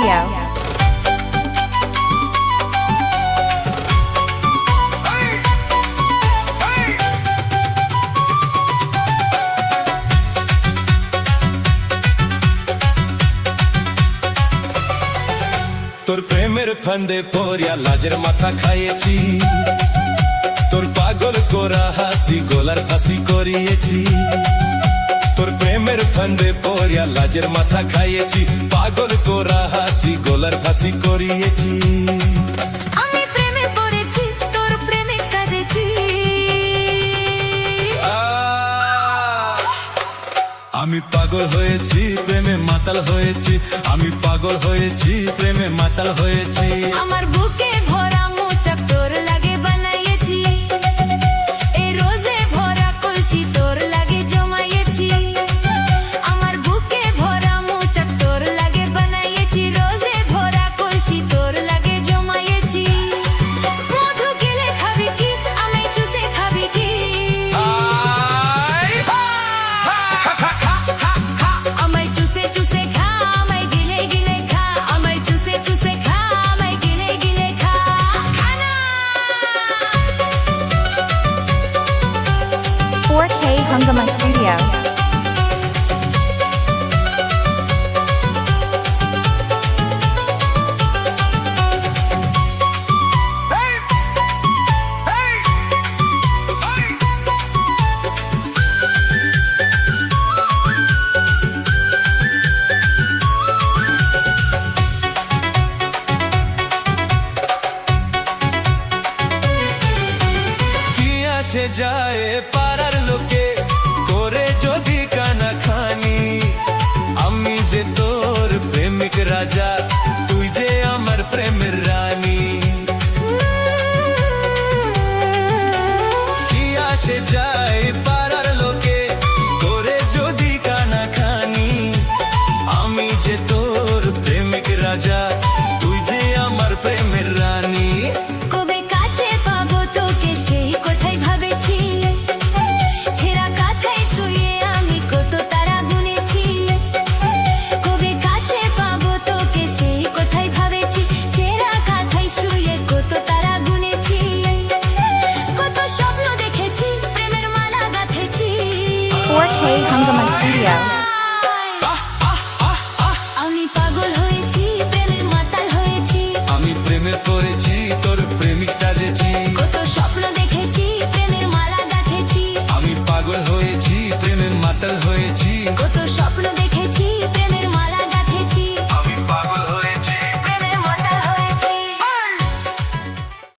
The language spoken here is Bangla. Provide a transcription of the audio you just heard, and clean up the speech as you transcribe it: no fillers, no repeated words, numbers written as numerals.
Studio. তোর প্রেমের ফান্দে পড়িয়া লাজের মাথা খাইয়েছি, তোর পাগল কোরা হাসি গোলার ফাঁসি করিয়েছি। তোর প্রেমের ফান্দে পড়িয়া লাজের মাথা খাইয়েছি, পাগল কোরা হাসি গোলার ফাঁসি করিয়েছি। আমি প্রেমে পড়েছি, তোর প্রেমিক সাজেছি। আমি পাগল হয়েছি, প্রেমে মাতাল হয়েছি। আমি পাগল হয়েছি, প্রেমে মাতাল হয়েছি। আমার বুকে ভরা মোচক তোর লাগে বানাইয়েছি, এই রোজে ভরা কলসি তোর লাগে জমাইয়েছি। আমার বুকে ভরা মোচক তোর লাগে বানাইয়েছি, রোজে ভরা কলসি তোর লাগে জমাইয়েছি। মধু গেলে খাবি কি, আমি চুষে খাবি কি? আমায় চুষে চুষে খা, আমায় গিলে গিলে খা। আমায় চুষে চুষে খা, আমায় গিলে গিলে খা। খানা 4K Hungama Studio. কি আসে যায় পাড়ার লোকে করে যদি কানা খানি, আমি যে তোর প্রেমিক রাজা, তুই যে আমার প্রেমের রানী। কি আসে যায় পাড়ার লোকে করে যদি কানা খানি, আমি যে তোর প্রেমিক রাজা, তুই যে আমার প্রেমের রানী। কবে কাছে পাবো তোকে সেই কথাই ভাবেছি, ছেঁড়া কাঁথায় শুয়ে আমি কত তারা গুনেছি। কবে কাছে পাবো তোকে সেই কথাই ভাবেছি, ছেঁড়া কাঁথায় শুয়ে কত তারা গুনেছি। কত স্বপ্ন দেখেছি, প্রেমের মালা গাঁথেছি। 4K Hungama Studio. আমি পাগল হয়েছি, প্রেমে মাতাল হয়েছি। আমি প্রেমে পড়েছি, তোর প্রেমিক সাজেছি। কত স্বপ্ন দেখেছি, প্রেমের মালা গাঁথেছি। আমি পাগল হয়েছি, প্রেমে মাতাল হয়েছি। কত